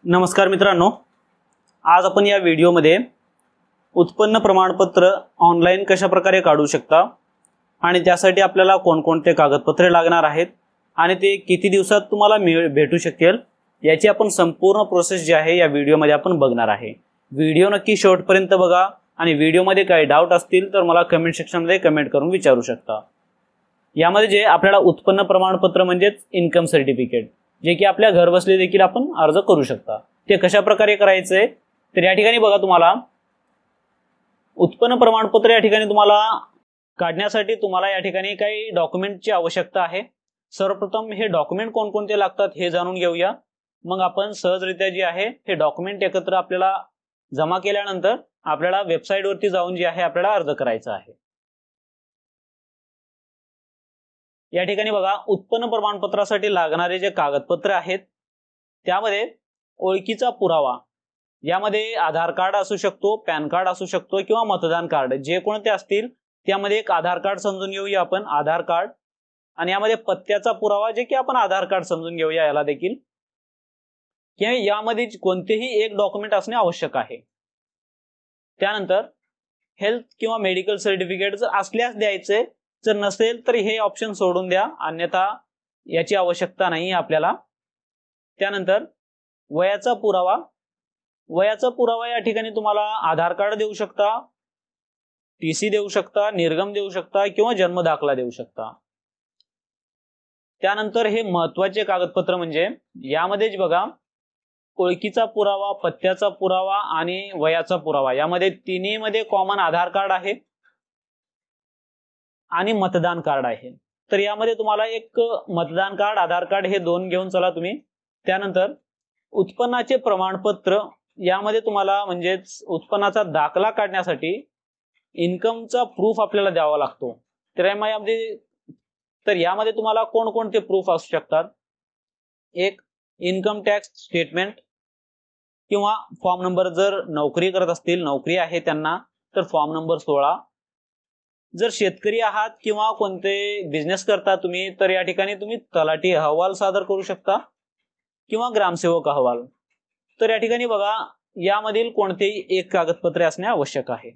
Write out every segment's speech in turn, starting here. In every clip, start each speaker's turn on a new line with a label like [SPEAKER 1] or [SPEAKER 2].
[SPEAKER 1] नमस्कार मित्रांनो, आज आपण या व्हिडिओमध्ये उत्पन्न प्रमाणपत्र ऑनलाइन कशा प्रकारे काढू शकता आणि त्यासाठी आपल्याला कोणकोणते कागदपत्रे लागणार आहेत आणि ते किती दिवसात तुम्हाला भेटू शकेल याची आपण संपूर्ण प्रोसेस जी आहे या व्हिडिओमध्ये आपण बघणार आहे। व्हिडिओ नक्की शेवटपर्यंत बघा आणि व्हिडिओमध्ये काही डाऊट असतील तर मला कमेंट सेक्शनमध्ये कमेंट करून विचारू शकता। यामध्ये जे आपल्याला उत्पन्न प्रमाणपत्र म्हणजे इन्कम सर्टिफिकेट जे की आपल्या घर बसले देखील आपण अर्ज करू शकता, ते कशा प्रकारे करायचे तर या ठिकाणी बघा, तुम्हाला उत्पन्न प्रमाणपत्र या ठिकाणी तुम्हाला काढण्यासाठी तुम्हाला या ठिकाणी काही डॉक्युमेंटची आवश्यकता आहे। सर्वप्रथम हे डॉक्युमेंट कोणकोणते लागतात हे जाणून घेऊया, मग आपण सहजरित्या जे आहे हे डॉक्युमेंट एकत्र आपल्याला जमा केल्यानंतर आपल्याला वेबसाईटवरती जाऊन जे आहे आपल्याला अर्ज करायचा आहे। या ठिकाणी बघा, उत्पन्न प्रमाणपत्रासाठी लागणारे जे कागदपत्र आहेत त्यामध्ये ओळखीचा पुरावा, यामध्ये आधार कार्ड असू शकतो, पॅन कार्ड असू शकतो किंवा मतदान कार्ड, जे कोणते असतील त्यामध्ये एक आधार कार्ड समजून घेऊया आपण, आधार कार्ड, आणि यामध्ये पत्त्याचा पुरावा जे की आपण आधार कार्ड समजून घेऊया याला देखील, किंवा यामध्ये कोणतेही एक डॉक्युमेंट असणे आवश्यक आहे। त्यानंतर हेल्थ किंवा मेडिकल सर्टिफिकेट जर असल्यास द्यायचे, जर नसेल तर हे ऑप्शन सोडून द्या, अन्यथा याची आवश्यकता नाही आपल्याला। त्यानंतर वयाचा पुरावा, वयाचा पुरावा या ठिकाणी तुम्हाला आधार कार्ड देऊ शकता, टीसी देऊ शकता, निर्गम देऊ शकता किंवा जन्म दाखला देऊ शकता। त्यानंतर हे महत्त्वाचे कागदपत्र म्हणजे यामध्ये बघा, ओळखीचा पुरावा, पत्त्याचा पुरावा आणि वयाचा पुरावा, यामध्ये तिन्ही मध्ये कॉमन आधार कार्ड आहे आणि मतदान कार्ड आहे। तर यामध्ये तुम्हाला एक मतदान कार्ड, आधार कार्ड हे दोन घेऊन चला तुम्ही। त्यानंतर उत्पन्नाचे प्रमाणपत्र, यामध्ये तुम्हाला म्हणजे उत्पन्नाचा दाखला काढण्यासाठी इन्कमचा प्रूफ आपल्याला द्यावा लागतो। तर यामध्ये तुम्हाला कोणकोणते प्रूफ असू शकतात, एक इन्कम टॅक्स स्टेटमेंट किंवा फॉर्म नंबर, जर नोकरी करत असतील, नोकरी आहे त्यांना तर फॉर्म नंबर 16, जर शेतकरी आहात किंवा कोणते बिझनेस करता तुम्ही तर या ठिकाणी तुम्ही तलाठी अहवाल सादर करू शकता किंवा ग्रामसेवक अहवाल। तर या ठिकाणी बघा, यामधील कोणतेही एक कागदपत्रे असणे आवश्यक आहे।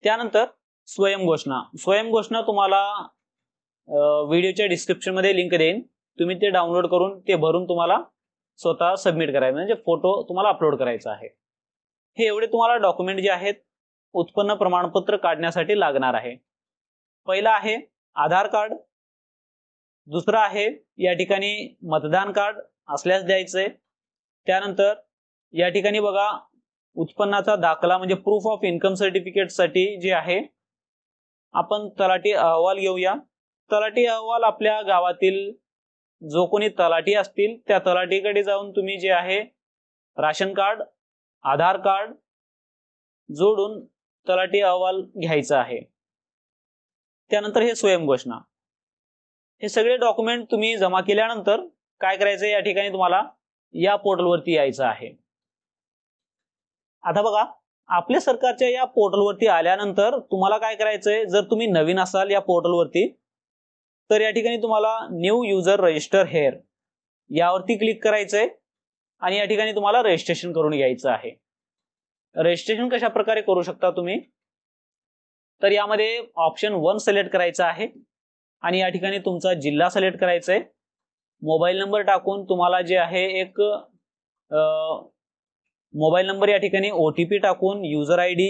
[SPEAKER 1] त्यानंतर स्वयंघोषणा, स्वयंघोषणा तुम्हाला व्हिडिओच्या डिस्क्रिप्शन मध्ये लिंक देईन, तुम्ही ते डाउनलोड करून ते भरून तुम्हाला स्वतः सबमिट करायचं, म्हणजे फोटो तुम्हाला अपलोड करायचा आहे। हे एवढे तुम्हाला डॉक्युमेंट जे आहेत उत्पन्न प्रमाणपत्र काढण्यासाठी लागणार आहे। पहिला आहे आधार कार्ड, दुसरा आहे या ठिकाणी मतदान कार्ड असल्यास द्यायचे। त्यानंतर या ठिकाणी बघा, उत्पन्नाचा दाखला म्हणजे प्रूफ ऑफ इन्कम सर्टिफिकेट साठी जे आहे आपण तलाठी अहवाल घेऊया। तलाठी अहवाल आपल्या गावातील जो कोणी तलाठी असतील त्या तलाठीकडे जाऊन तुम्ही जे आहे राशन कार्ड, आधार कार्ड जोडून तलाठी अहवाल घ्यायचा आहे। त्यानंतर हे स्वयंघोषणा, हे सगळे डॉक्युमेंट तुम्ही जमा केल्यानंतर काय करायचं, या ठिकाणी तुम्हाला या पोर्टलवरती यायचं आहे। आता बघा, आपल्या सरकारच्या या पोर्टलवरती आल्यानंतर तुम्हाला काय करायचंय, जर तुम्ही नवीन असाल या पोर्टलवरती तर या ठिकाणी तुम्हाला न्यू युजर रजिस्टर हेअर यावरती क्लिक करायचंय आणि या ठिकाणी तुम्हाला रजिस्ट्रेशन करून घ्यायचं आहे। रजिस्ट्रेशन कशा प्रकारे करू शकता तुम्ही, तर यामध्ये ऑप्शन 1 सिलेक्ट करायचा आहे आणि या ठिकाणी तुमचा जिल्हा सिलेक्ट करायचा आहे। मोबाईल नंबर टाकून तुम्हाला जे आहे एक मोबाईल नंबर, या ठिकाणी OTP टाकून युजर ID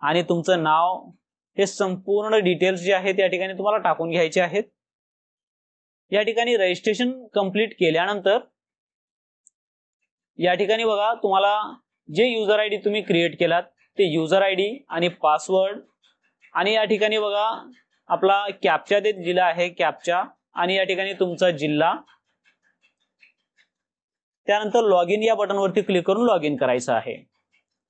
[SPEAKER 1] आणि तुमचं नाव, हे संपूर्ण डिटेल्स जे आहेत या ठिकाणी तुम्हाला टाकून घ्यायचे आहेत। या ठिकाणी रजिस्ट्रेशन कंप्लीट केल्यानंतर या ठिकाणी बघा, तुम्हाला जे युजर ID तुम्ही क्रिएट केलात ते युजर ID आणि पासवर्ड, आणि या ठिकाणी बघा आपला कॅप्चा दिला आहे, कॅप्चा, आणि या ठिकाणी तुमचा जिल्हा। त्यानंतर लॉग इन या बटनवरती क्लिक करून लॉग इन करायचं आहे।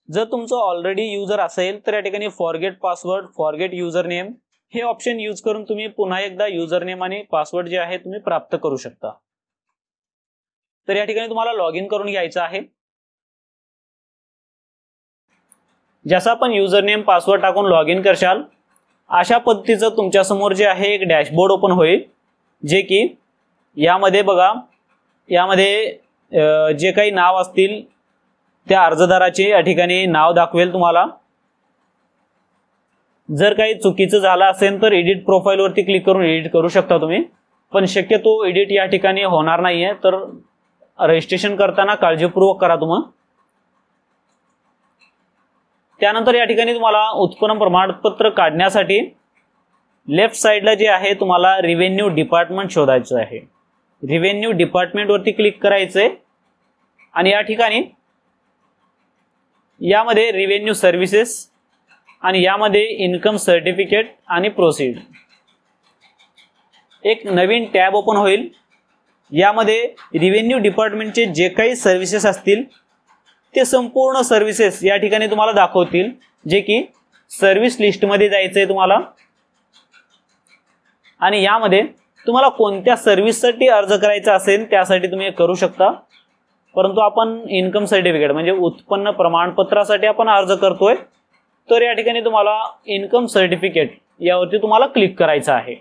[SPEAKER 1] जर तुमचं ऑलरेडी युजर असेल तर या ठिकाणी forget password, forget user name हे ऑप्शन यूज करून तुम्ही पुन्हा एकदा युजर नेम आणि पासवर्ड जे आहे तुम्ही प्राप्त करू शकता। तर या ठिकाणी तुम्हाला लॉग इन करून घ्यायचं आहे। जसा आपण युजर नेम पासवर्ड टाकून लॉग इन करशाल अशा पद्धतीचं तुमच्या समोर जे आहे एक डॅशबोर्ड ओपन होईल, जे की यामध्ये बघा, यामध्ये जे काही नाव असतील त्या अर्जदाराचे या ठिकाणी नाव दाखवेल तुम्हाला. जर काही चुकीचं झालं असेल तर एडिट प्रोफाईल वरती क्लिक करून एडिट करू शकता तुम्ही, पण शक्यतो एडिट या ठिकाणी होणार नाहीये, तर रजिस्ट्रेशन करताना काळजीपूर्वक करा तुम्ही. त्यानंतर या ठिकाणी तुम्हाला उत्पन्न प्रमाणपत्र काढण्यासाठी लेफ्ट साइडला जे आहे तुम्हाला रेव्हेन्यू डिपार्टमेंट शोधायचं आहे. रेव्हेन्यू डिपार्टमेंट वरती क्लिक करायचंय आणि या ठिकाणी यामध्ये रेव्हेन्यू सर्व्हिसेस आणि यामध्ये इन्कम सर्टिफिकेट आणि प्रोसीड एक नवीन टॅब ओपन होईल. यामध्ये रेव्हेन्यू डिपार्टमेंटचे जे काही सर्व्हिसेस असतील ते संपूर्ण सर्व्हिसेस या ठिकाणी तुम्हाला दाखवतील, जे की सर्व्हिस लिस्टमध्ये जायचंय तुम्हाला. आणि यामध्ये तुम्हाला कोणत्या सर्व्हिससाठी अर्ज करायचा असेल त्यासाठी तुम्ही करू शकता, परंतु आपण इन्कम सर्टिफिकेट म्हणजे उत्पन्न प्रमाणपत्रासाठी आपण अर्ज करतोय, तर या ठिकाणी तुम्हाला इन्कम सर्टिफिकेट यावरती तुम्हाला क्लिक करायचं आहे.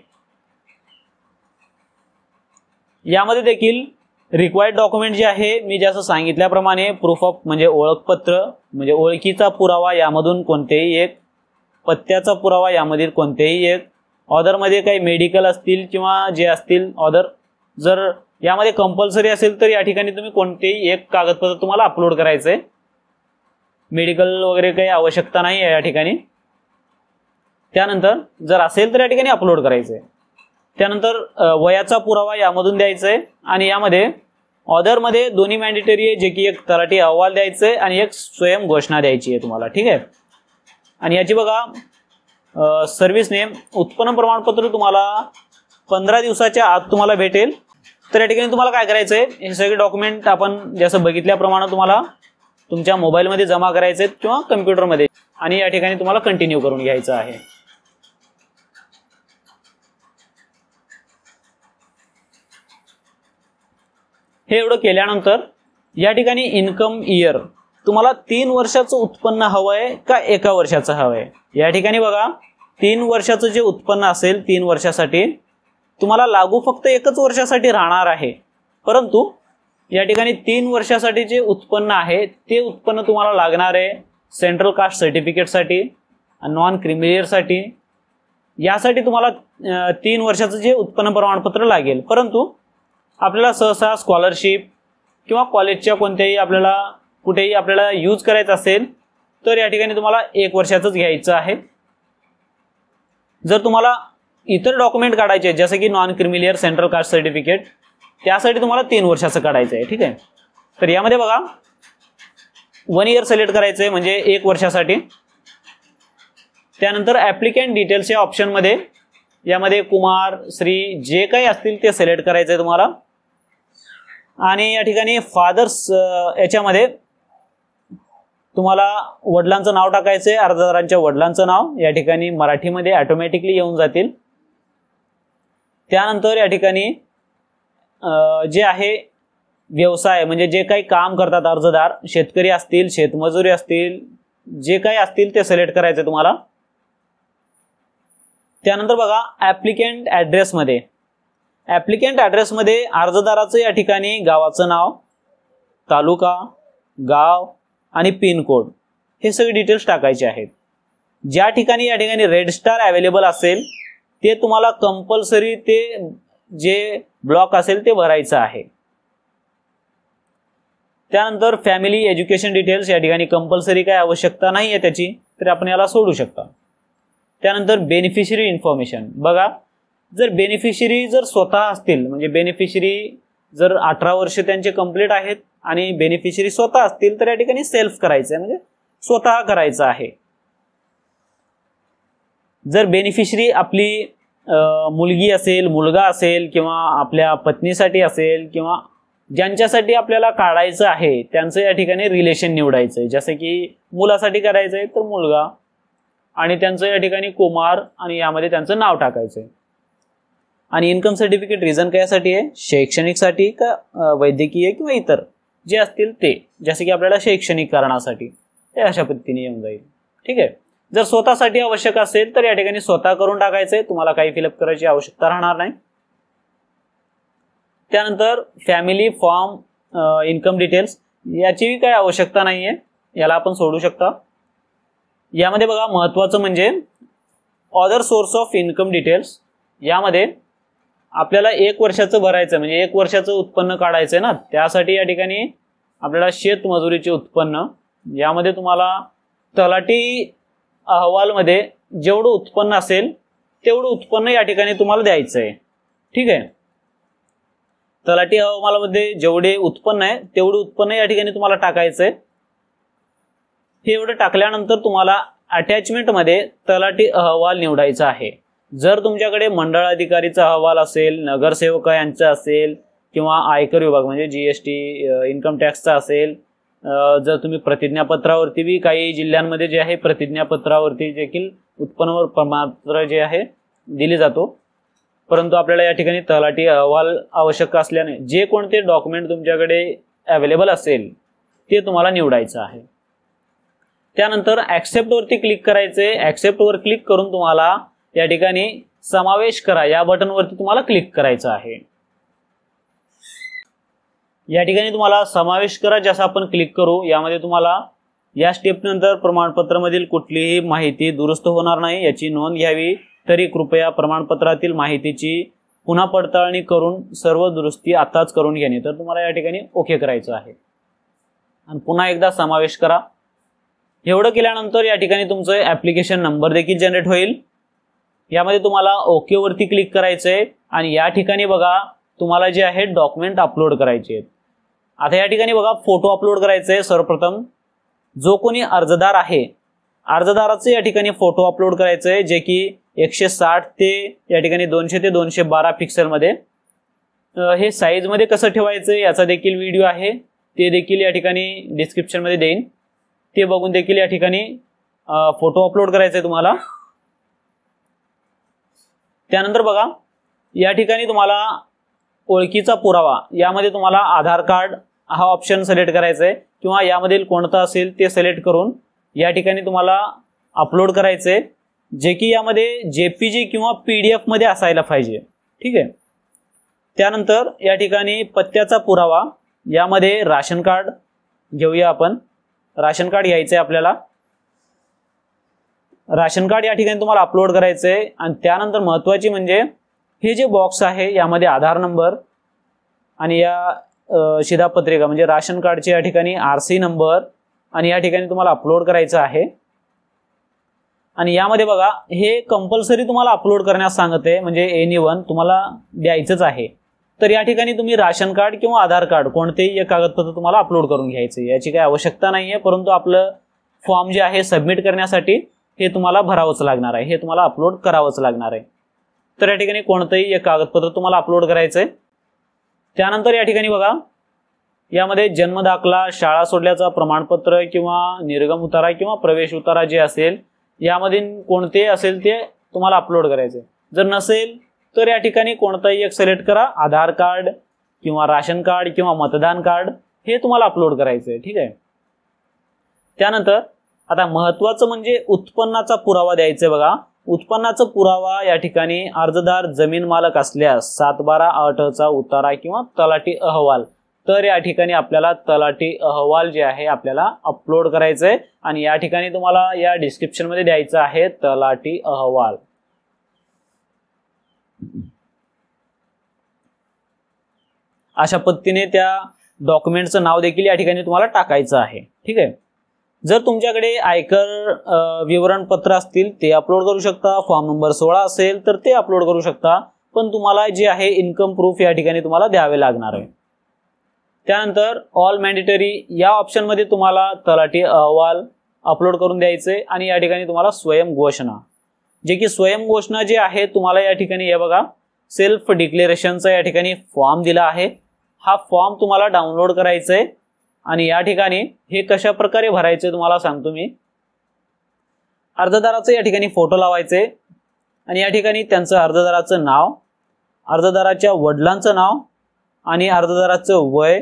[SPEAKER 1] यामध्ये देखील रिक्वायर्ड डॉक्युमेंट जे आहे मी जसं सांगितल्याप्रमाणे प्रूफ ऑफ म्हणजे ओळखपत्र म्हणजे ओळखीचा पुरावा यामधून कोणतेही एक, पत्त्याचा पुरावा यामधील कोणतेही एक, ऑदरमध्ये काही मेडिकल असतील किंवा जे असतील ऑदर, जर यामध्ये कंपल्सरी असेल तर या ठिकाणी तुम्ही कोणतेही एक कागदपत्र तुम्हाला अपलोड करायचंय. मेडिकल वगैरे काही आवश्यकता नाही आहे या ठिकाणी. त्यानंतर जर असेल तर या ठिकाणी अपलोड करायचंय. त्यानंतर वयाचा पुरावा यामधून द्यायचा आहे आणि यामध्ये ऑदरमध्ये दोन्ही मॅन्डेटरी आहे, जे की एक तलाठी अहवाल द्यायचा आहे आणि एक स्वयं घोषणा द्यायची आहे तुम्हाला. ठीक आहे. आणि याची बघा सर्व्हिस नेम उत्पन्न प्रमाणपत्र तुम्हाला 15 दिवसाच्या आत तुम्हाला भेटेल. तर या ठिकाणी तुम्हाला काय करायचंय, हे सगळे डॉक्युमेंट आपण जसं बघितल्याप्रमाणे तुम्हाला तुमच्या मोबाईलमध्ये जमा करायचे आहेत किंवा कम्प्युटरमध्ये, आणि या ठिकाणी तुम्हाला कंटिन्यू करून घ्यायचं आहे. हे एवढं केल्यानंतर या ठिकाणी इन्कम इयर तुम्हाला 3 वर्षाचं उत्पन्न हवंय का 1 वर्षाचं हवंय. या ठिकाणी बघा 3 वर्षाचं जे उत्पन्न असेल 3 वर्षासाठी तुम्हाला लागू फक्त 1 वर्षासाठी राहणार आहे, परंतु या ठिकाणी 3 वर्षासाठी जे उत्पन्न आहे ते उत्पन्न तुम्हाला लागणार आहे सेंट्रल कास्ट सर्टिफिकेटसाठी, नॉन क्रिमिलियरसाठी. यासाठी तुम्हाला 3 वर्षाचं जे उत्पन्न प्रमाणपत्र लागेल. परंतु आपल्याला सहसा स्कॉलरशिप किंवा कॉलेजच्या कोणत्याही आपल्याला कुठेही आपल्याला यूज करायचं असेल तर या ठिकाणी तुम्हाला 1 वर्षाचंच घ्यायचं आहे. जर तुम्हाला इतर डॉक्युमेंट काढायचे जसं की non creamy layer central caste certificate, त्यासाठी तुम्हाला 3 वर्षाचं काढायचं आहे. ठीक आहे. तर यामध्ये बघा 1 इयर सिलेक्ट करायचं आहे म्हणजे 1 वर्षासाठी. त्यानंतर ऍप्लिकंट डिटेल्स या ऑप्शनमध्ये यामध्ये कुमार, श्री जे काही असतील ते सिलेक्ट करायचं आहे तुम्हाला. आणि या ठिकाणी फादर्स याच्यामध्ये तुम्हाला वडिलांचं नाव टाकायचंय, अर्जदारांच्या वडिलांचं नाव या ठिकाणी मराठीमध्ये ऑटोमॅटिकली येऊन जातील. त्यानंतर या ठिकाणी जे आहे व्यवसाय म्हणजे जे काही काम करतात अर्जदार, शेतकरी असतील, शेतमजुरी असतील, जे काही असतील ते सिलेक्ट करायचे तुम्हाला. त्यानंतर बघा ऍप्लिकंट ऍड्रेसमध्ये, ऍप्लिकंट ऍड्रेसमध्ये अर्जदाराचं या ठिकाणी गावाचं नाव, तालुका, गाव आणि पिन कोड हे सगळे डिटेल्स टाकायचे आहेत. ज्या ठिकाणी या ठिकाणी रेड स्टार अवेलेबल असेल ते तुम्हाला कंपल्सरी ते जे ब्लॉक असेल ते भरायचं आहे. त्यानंतर फॅमिली एज्युकेशन डिटेल्स या ठिकाणी कंपल्सरी काय आवश्यकता नाही आहे त्याची, तर आपण याला सोडू शकता. त्यानंतर बेनिफिशरी इन्फॉर्मेशन बघा, जर बेनिफिशरी जर स्वतः असतील म्हणजे बेनिफिशरी जर 18 वर्ष त्यांचे कंप्लीट आहेत आणि बेनिफिशरी स्वतः असतील तर या ठिकाणी सेल्फ करायचं आहे म्हणजे स्वतः करायचं आहे. जर बेनिफिशरी आपली मुलगी असेल, मुलगा असेल किंवा आपल्या पत्नीसाठी असेल किंवा ज्यांच्यासाठी आपल्याला काढायचं आहे त्यांचं या ठिकाणी रिलेशन निवडायचं आहे. जसं की मुलासाठी करायचं आहे तर मुलगा आणि त्यांचं या ठिकाणी कुमार आणि यामध्ये त्यांचं नाव टाकायचं आहे. आणि इन्कम सर्टिफिकेट रिझन कशासाठी आहे, शैक्षणिकसाठी का वैद्यकीय किंवा इतर जे असतील ते, जसे की आपल्याला शैक्षणिक कारणासाठी हे अशा पद्धतीने येऊन जाईल. ठीक आहे. जर स्वतःसाठी आवश्यक असेल तर या ठिकाणी स्वतः करून टाकायचंय, तुम्हाला काही फिलअप करायची आवश्यकता राहणार नाही. त्यानंतर फॅमिली फॉर्म इन्कम डिटेल्स याची काही आवश्यकता नाहीये, याला आपण सोडू शकता. यामध्ये बघा महत्वाचं म्हणजे other source of income details, यामध्ये आपल्याला 1 वर्षाचं भरायचं म्हणजे 1 वर्षाचं उत्पन्न काढायचंय ना, त्यासाठी या ठिकाणी आपल्याला शेतमजुरीचे उत्पन्न, यामध्ये तुम्हाला तलाठी अहवालमध्ये जेवढं उत्पन्न असेल तेवढं उत्पन्न या ठिकाणी तुम्हाला द्यायचं आहे. ठीक आहे, तलाठी अहवालामध्ये जेवढे उत्पन्न आहे तेवढं उत्पन्न या ठिकाणी तुम्हाला टाकायचंय. हे एवढं टाकल्यानंतर तुम्हाला अटॅचमेंट मध्ये तलाठी अहवाल निवडायचा आहे. जर तुमच्याकडे मंडळ अधिकारीचा अहवाल असेल, नगरसेवक यांचा असेल किंवा आयकर विभाग म्हणजे जीएसटी इन्कम टॅक्सचा असेल, जर तुम्ही प्रतिज्ञापत्रावरती बी काही जिल्ह्यांमध्ये जे आहे प्रतिज्ञापत्रावरती देखील उत्पन्नावर प्रमाणपत्र जे आहे दिले जातो, परंतु आपल्याला या ठिकाणी तलाठी अहवाल आवश्यक असल्याने जे कोणते डॉक्युमेंट तुमच्याकडे अवेलेबल असेल ते तुम्हाला निवडायचं आहे. त्यानंतर ऍक्सेप्ट वरती क्लिक करायचे. ऍक्सेप्ट वर क्लिक करून तुम्हाला या ठिकाणी समावेश करा या बटन वरती तुम्हाला क्लिक करायचं आहे. या ठिकाणी तुम्हाला समावेश करा जसं आपण क्लिक करू, यामध्ये तुम्हाला या स्टेप नंतर प्रमाणपत्र मधील कुठलीही माहिती दुरुस्त होणार नाही याची नोंद घ्यावी. तरी कृपया प्रमाणपत्रातील माहितीची पुन्हा पडताळणी करून सर्व दुरुस्ती आताच करून घेणे. तर तुम्हाला या ठिकाणी ओके करायचं आहे आणि पुन्हा एकदा समावेश करा. एवढं केल्यानंतर या ठिकाणी तुमचं ऍप्लिकेशन नंबर देखील जनरेट होईल. यामध्ये तुम्हाला ओके वरती क्लिक करायचंय आणि या ठिकाणी बघा तुम्हाला जे आहे डॉक्युमेंट अपलोड करायचे आहेत. आता या ठिकाणी बघा फोटो अपलोड करायचे. सर्वप्रथम जो कोणी अर्जदार आहे अर्जदाराचे या ठिकाणी फोटो अपलोड करायचे, जे की 160 ते या ठिकाणी 200 ते 212 पिक्सल मध्ये. हे साईज मध्ये कसं ठेवायचं याचा देखील व्हिडिओ आहे, ते देखील या ठिकाणी डिस्क्रिप्शन मध्ये देईन, ते बघून देखील या ठिकाणी फोटो अपलोड करायचे तुम्हाला. त्यानंतर बघा या ठिकाणी तुम्हाला ओळखीचा पुरावा, यामध्ये तुम्हाला आधार कार्ड हा ऑप्शन सिलेक्ट करायचा आहे किंवा यामधील कोणता असेल ते सिलेक्ट करून या ठिकाणी तुम्हाला अपलोड करायचंय, जे की यामध्ये जेपीजी किंवा पीडीएफ मध्ये असायला पाहिजे. ठीक आहे. त्यानंतर या ठिकाणी पत्त्याचा पुरावा, यामध्ये राशन कार्ड घेऊया आपण. राशन कार्ड घ्यायचंय आपल्याला. राशन कार्ड या ठिकाणी तुम्हाला अपलोड करायचंय आणि त्यानंतर महत्वाची म्हणजे हे जे बॉक्स आहे यामध्ये आधार नंबर आणि या शिधापत्रिका म्हणजे राशन कार्डचे या ठिकाणी आरसी नंबर आणि या ठिकाणी तुम्हाला अपलोड करायचं आहे. आणि यामध्ये बघा हे कंपल्सरी तुम्हाला अपलोड करण्यास सांगते, म्हणजे एनीवन तुम्हाला द्यायचंच आहे. तर या ठिकाणी तुम्ही राशन कार्ड किंवा आधार कार्ड कोणतेही एक कागदपत्र तुम्हाला अपलोड करून घ्यायचं, याची काही आवश्यकता नाहीये, परंतु आपलं फॉर्म जे आहे सबमिट करण्यासाठी हे तुम्हाला भरावंच लागणार आहे, हे तुम्हाला अपलोड करावंच लागणार आहे. तर या ठिकाणी कोणतंही एक कागदपत्र तुम्हाला अपलोड करायचंय. त्यानंतर या ठिकाणी बघा यामध्ये जन्म दाखला, शाळा सोडल्याचं प्रमाणपत्र किंवा निर्गम उतारा किंवा प्रवेश उतारा जे असेल यामधील कोणते असेल ते तुम्हाला अपलोड करायचे. जर नसेल तर या ठिकाणी कोणताही एक सिलेक्ट करा, आधार कार्ड किंवा राशन कार्ड किंवा मतदान कार्ड हे तुम्हाला अपलोड करायचंय. ठीक आहे. त्यानंतर आता महत्वाचं म्हणजे उत्पन्नाचा पुरावा द्यायचा बघा. उत्पन्नाचा पुरावा या ठिकाणी अर्जदार जमीन मालक असल्यास 7/12/8चा उतारा किंवा तलाठी अहवाल, तर या ठिकाणी आपल्याला तलाठी अहवाल जे आहे आपल्याला अपलोड करायचंय आणि या ठिकाणी तुम्हाला या डिस्क्रिप्शन मध्ये द्यायचं आहे तलाठी अहवाल. अशा पद्धतीने त्या डॉक्युमेंटचं नाव देखील या ठिकाणी तुम्हाला टाकायचं आहे. ठीक आहे. जर तुमच्याकडे आयकर विवरणपत्र असतील ते अपलोड करू शकता, फॉर्म नंबर 16 असेल तर ते अपलोड करू शकता, पण तुम्हाला जे आहे इन्कम प्रूफ या ठिकाणी तुम्हाला द्यावे लागणार आहे. त्यानंतर ऑल मॅन्डेटरी या ऑप्शन मध्ये तुम्हाला तलाठी अहवाल अपलोड करून द्यायचे आणि या ठिकाणी तुम्हाला स्वयं घोषणा, जे की स्वयं घोषणा जे आहे तुम्हाला या ठिकाणी हे बघा सेल्फ डिक्लेरेशनचा या ठिकाणी फॉर्म दिला आहे. हा फॉर्म तुम्हाला डाउनलोड करायचा आहे आणि या ठिकाणी हे कशा प्रकारे भरायचे तुम्हाला सांगतो मी. अर्जदाराचे या ठिकाणी फोटो लावायचे आणि या ठिकाणी त्यांचं अर्जदाराचं नाव, अर्जदाराच्या वडिलांचं नाव आणि अर्जदाराचं वय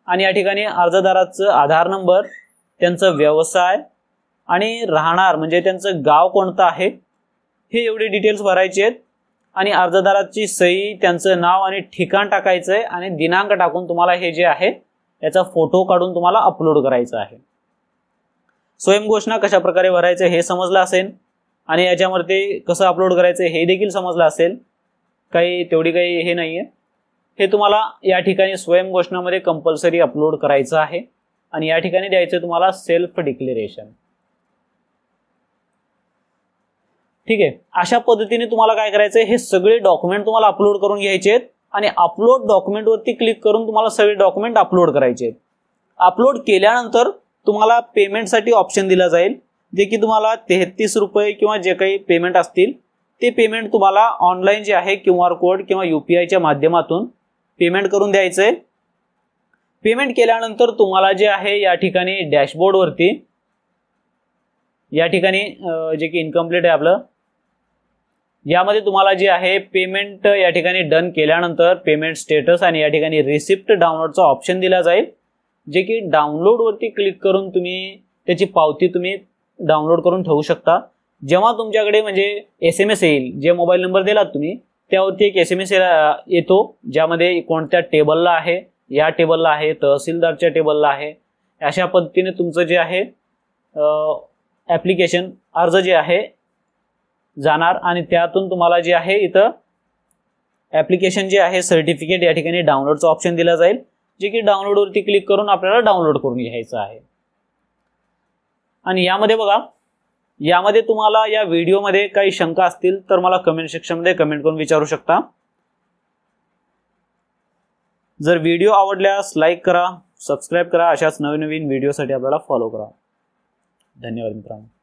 [SPEAKER 1] आणि या ठिकाणी अर्जदाराचं आधार नंबर, त्यांचं व्यवसाय आणि राहणार म्हणजे त्यांचं गाव कोणतं आहे हे एवढे डिटेल्स भरायचे आहेत आणि अर्जदाराची सही, त्यांचं नाव आणि ठिकाण टाकायचंय आणि दिनांक टाकून तुम्हाला हे जे आहे याचा फोटो काढून तुम्हाला अपलोड करायचा आहे. स्वयं घोषणा कशा प्रकारे भरायचं हे समजलं असेल आणि याच्यामध्ये कसं अपलोड करायचं हे देखील समजलं असेल. तेवढी काही हे नाहीये. हे तुम्हाला या ठिकाणी स्वयं घोषणामध्ये कंपल्सरी अपलोड करायचं आहे आणि या ठिकाणी द्यायचं तुम्हाला सेल्फ डिक्लेरेशन. ठीक आहे. अशा पद्धतीने तुम्हाला काय करायचंय, हे सगळे डॉक्युमेंट तुम्हाला अपलोड करून घ्यायचे आहेत आणि अपलोड डॉक्युमेंट वरती क्लिक करून तुम्हाला सगळे डॉक्युमेंट अपलोड करायचे आहेत. अपलोड केल्यानंतर तुम्हाला पेमेंटसाठी ऑप्शन दिला जाईल, जे की तुम्हाला 33 रुपये किंवा जे काही पेमेंट असतील ते पेमेंट तुम्हाला ऑनलाईन जे आहे QR कोड किंवा UPIच्या माध्यमातून पेमेंट करून द्यायचंय. पेमेंट केल्यानंतर तुम्हाला जे आहे या ठिकाणी डॅशबोर्ड वरती या ठिकाणी जे की इनकम्प्लीट आहे आपलं, यामध्ये तुम्हाला जे आहे पेमेंट या ठिकाणी डन केल्यानंतर पेमेंट स्टेटस आणि या ठिकाणी रिसिप्ट डाउनलोडचा ऑप्शन दिला जाईल, जे की डाउनलोड वरती क्लिक करून तुम्ही त्याची पावती तुम्ही डाउनलोड करून ठेवू शकता. जेव्हा तुमच्याकडे म्हणजे SMS येईल, जे मोबाईल नंबर दिलात तुम्ही त्यावरती एक SMS येतो, ज्यामध्ये कोणत्या टेबलला आहे, या टेबलला आहे, तहसीलदारच्या टेबलला आहे, अशा पद्धतीने तुमचं जे आहे ऍप्लिकेशन अर्ज जे आहे जाणार आणि त्यातून तुम्हाला जे आहे इथं ऍप्लिकेशन जे आहे सर्टिफिकेट या ठिकाणी डाउनलोडचा ऑप्शन दिला जाईल, जे की डाउनलोड वरती क्लिक करून आपल्याला डाउनलोड करून घ्यायचं आहे. आणि यामध्ये बघा, यामध्ये तुम्हाला या व्हिडिओमध्ये काही शंका असतील तर मला कमेंट सेक्शनमध्ये कमेंट करून विचारू शकता. जर व्हिडिओ आवडल्यास लाईक करा, सबस्क्राईब करा, अशाच नवीन व्हिडिओसाठी आपल्याला फॉलो करा. धन्यवाद मित्रांनो.